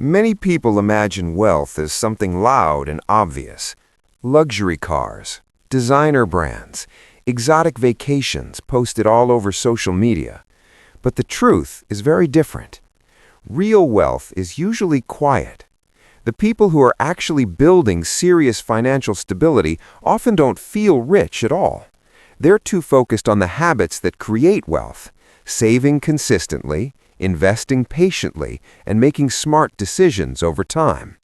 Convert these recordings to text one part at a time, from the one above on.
Many people imagine wealth as something loud and obvious. Luxury cars, designer brands, exotic vacations posted all over social media. But the truth is very different. Real wealth is usually quiet. The people who are actually building serious financial stability often don't feel rich at all. They're too focused on the habits that create wealth, saving consistently, investing patiently, and making smart decisions over time.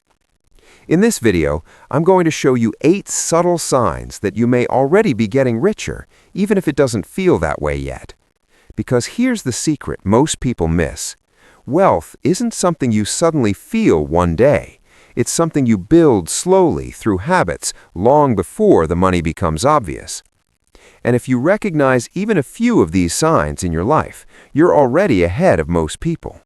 In this video, I'm going to show you 8 subtle signs that you may already be getting richer, even if it doesn't feel that way yet. Because here's the secret most people miss. Wealth isn't something you suddenly feel one day. It's something you build slowly through habits long before the money becomes obvious. And if you recognize even a few of these signs in your life, you're already ahead of most people.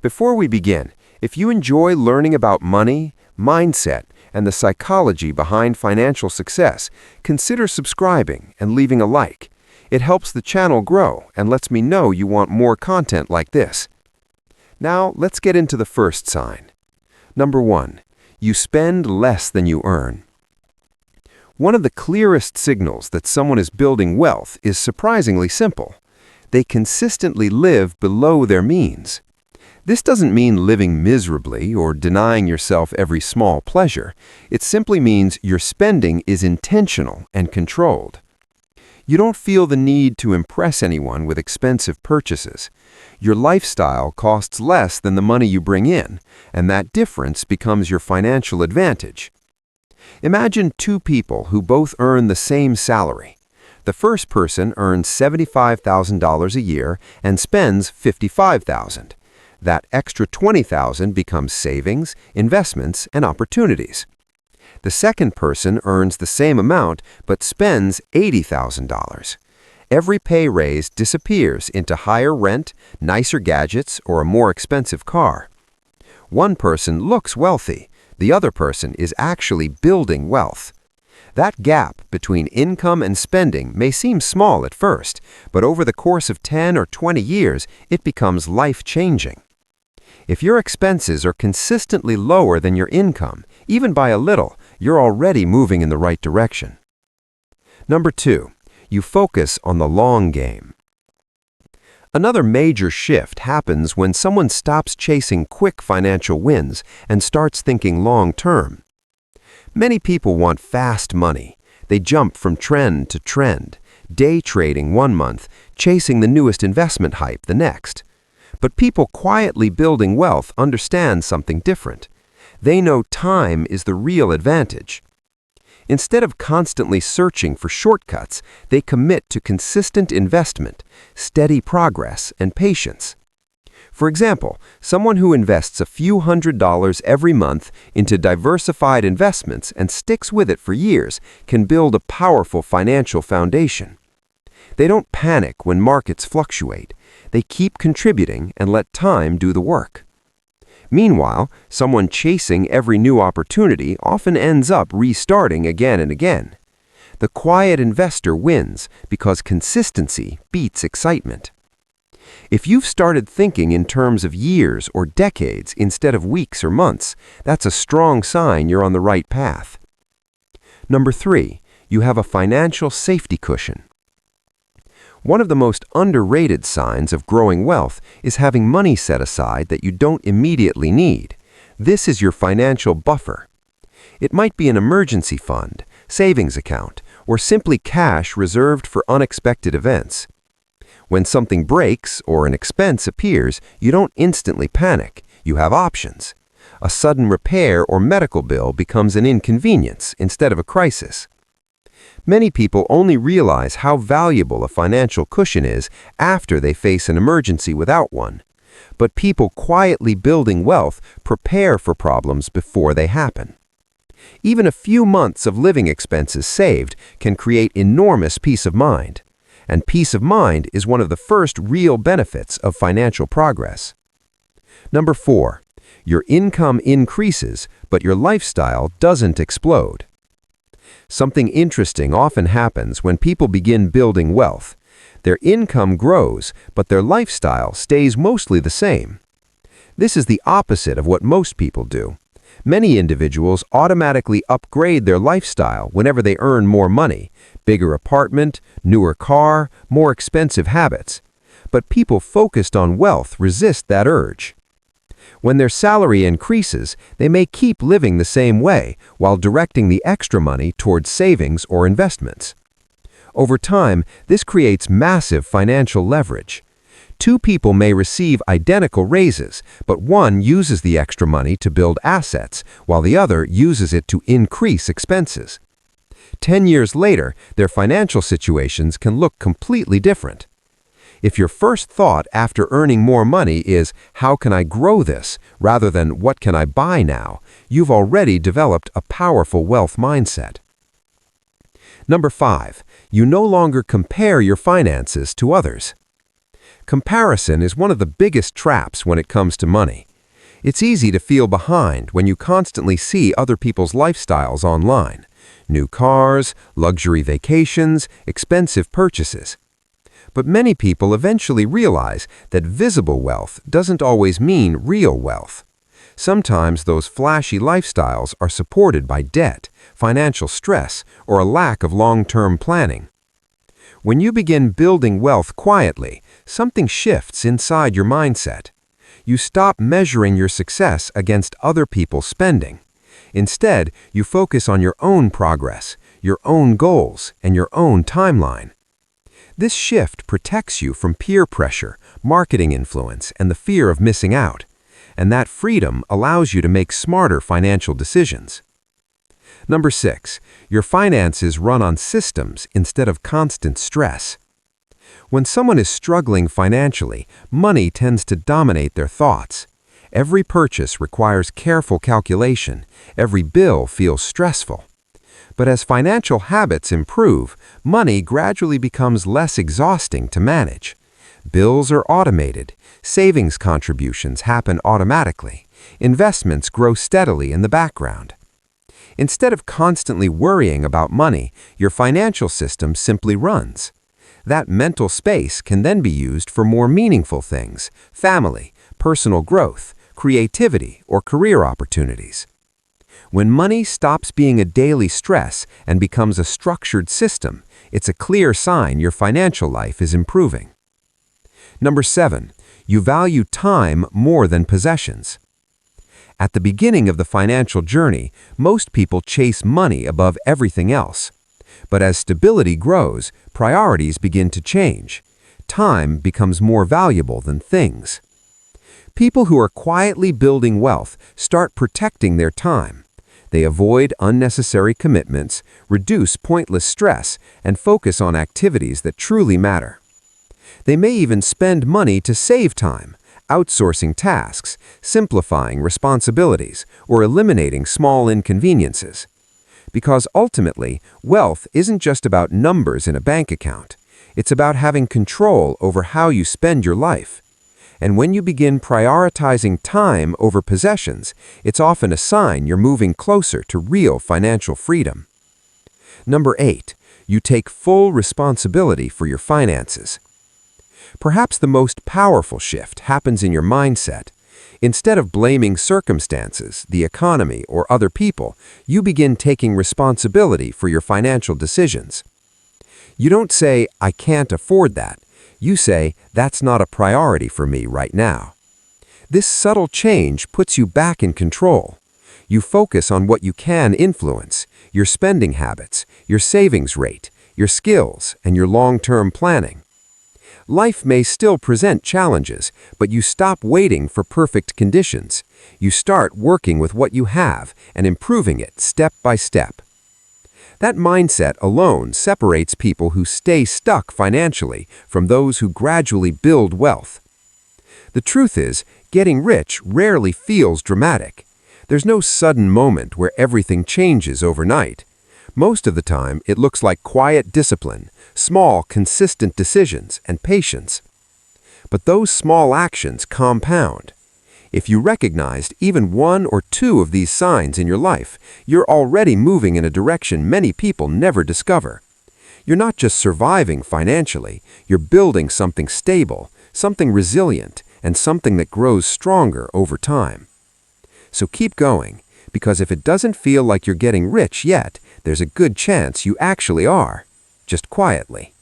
Before we begin, if you enjoy learning about money, mindset, and the psychology behind financial success, consider subscribing and leaving a like. It helps the channel grow and lets me know you want more content like this. Now, let's get into the first sign. Number 1. You spend less than you earn. One of the clearest signals that someone is building wealth is surprisingly simple. They consistently live below their means. This doesn't mean living miserably or denying yourself every small pleasure. It simply means your spending is intentional and controlled. You don't feel the need to impress anyone with expensive purchases. Your lifestyle costs less than the money you bring in, and that difference becomes your financial advantage. Imagine 2 people who both earn the same salary. The first person earns $75,000 a year and spends $55,000. That extra $20,000 becomes savings, investments, and opportunities. The second person earns the same amount but spends $80,000. Every pay raise disappears into higher rent, nicer gadgets, or a more expensive car. One person looks wealthy. The other person is actually building wealth. That gap between income and spending may seem small at first, but over the course of 10 or 20 years, it becomes life-changing. If your expenses are consistently lower than your income, even by a little, you're already moving in the right direction. Number 2. You focus on the long game. Another major shift happens when someone stops chasing quick financial wins and starts thinking long-term. Many people want fast money. They jump from trend to trend, day trading one month, chasing the newest investment hype the next. But people quietly building wealth understand something different. They know time is the real advantage. Instead of constantly searching for shortcuts, they commit to consistent investment, steady progress, and patience. For example, someone who invests a few $100s every month into diversified investments and sticks with it for years can build a powerful financial foundation. They don't panic when markets fluctuate. They keep contributing and let time do the work. Meanwhile, someone chasing every new opportunity often ends up restarting again and again. The quiet investor wins because consistency beats excitement. If you've started thinking in terms of years or decades instead of weeks or months, that's a strong sign you're on the right path. Number 3, you have a financial safety cushion. One of the most underrated signs of growing wealth is having money set aside that you don't immediately need. This is your financial buffer. It might be an emergency fund, savings account, or simply cash reserved for unexpected events. When something breaks or an expense appears, you don't instantly panic. You have options. A sudden repair or medical bill becomes an inconvenience instead of a crisis. Many people only realize how valuable a financial cushion is after they face an emergency without one. But people quietly building wealth prepare for problems before they happen. Even a few months of living expenses saved can create enormous peace of mind. And peace of mind is one of the first real benefits of financial progress. Number 4. Your income increases, but your lifestyle doesn't explode. Something interesting often happens when people begin building wealth. Their income grows, but their lifestyle stays mostly the same. This is the opposite of what most people do. Many individuals automatically upgrade their lifestyle whenever they earn more money, bigger apartment, newer car, more expensive habits. But people focused on wealth resist that urge. When their salary increases, they may keep living the same way while directing the extra money towards savings or investments. Over time, this creates massive financial leverage. Two people may receive identical raises, but one uses the extra money to build assets, while the other uses it to increase expenses. 10 years later, their financial situations can look completely different. If your first thought after earning more money is, "How can I grow this?" rather than "What can I buy now?" you've already developed a powerful wealth mindset. Number 5, you no longer compare your finances to others. Comparison is one of the biggest traps when it comes to money. It's easy to feel behind when you constantly see other people's lifestyles online. New cars, luxury vacations, expensive purchases. But many people eventually realize that visible wealth doesn't always mean real wealth. Sometimes those flashy lifestyles are supported by debt, financial stress, or a lack of long-term planning. When you begin building wealth quietly, something shifts inside your mindset. You stop measuring your success against other people's spending. Instead, you focus on your own progress, your own goals, and your own timeline. This shift protects you from peer pressure, marketing influence, and the fear of missing out. And that freedom allows you to make smarter financial decisions. Number 6, your finances run on systems instead of constant stress. When someone is struggling financially, money tends to dominate their thoughts. Every purchase requires careful calculation. Every bill feels stressful. But as financial habits improve, money gradually becomes less exhausting to manage. Bills are automated, savings contributions happen automatically, investments grow steadily in the background. Instead of constantly worrying about money, your financial system simply runs. That mental space can then be used for more meaningful things: family, personal growth, creativity, or career opportunities. When money stops being a daily stress and becomes a structured system, it's a clear sign your financial life is improving. Number 7, you value time more than possessions. At the beginning of the financial journey, most people chase money above everything else. But as stability grows, priorities begin to change. Time becomes more valuable than things. People who are quietly building wealth start protecting their time. They avoid unnecessary commitments, reduce pointless stress, and focus on activities that truly matter. They may even spend money to save time, outsourcing tasks, simplifying responsibilities, or eliminating small inconveniences. Because ultimately, wealth isn't just about numbers in a bank account. It's about having control over how you spend your life. And when you begin prioritizing time over possessions, it's often a sign you're moving closer to real financial freedom. Number 8, you take full responsibility for your finances. Perhaps the most powerful shift happens in your mindset. Instead of blaming circumstances, the economy, or other people, you begin taking responsibility for your financial decisions. You don't say, "I can't afford that." You say, "That's not a priority for me right now." This subtle change puts you back in control. You focus on what you can influence: your spending habits, your savings rate, your skills, and your long-term planning. Life may still present challenges, but you stop waiting for perfect conditions. You start working with what you have and improving it step by step. That mindset alone separates people who stay stuck financially from those who gradually build wealth. The truth is, getting rich rarely feels dramatic. There's no sudden moment where everything changes overnight. Most of the time, it looks like quiet discipline, small, consistent decisions, and patience. But those small actions compound. If you recognized even one or two of these signs in your life, you're already moving in a direction many people never discover. You're not just surviving financially, you're building something stable, something resilient, and something that grows stronger over time. So keep going, because if it doesn't feel like you're getting rich yet, there's a good chance you actually are, just quietly.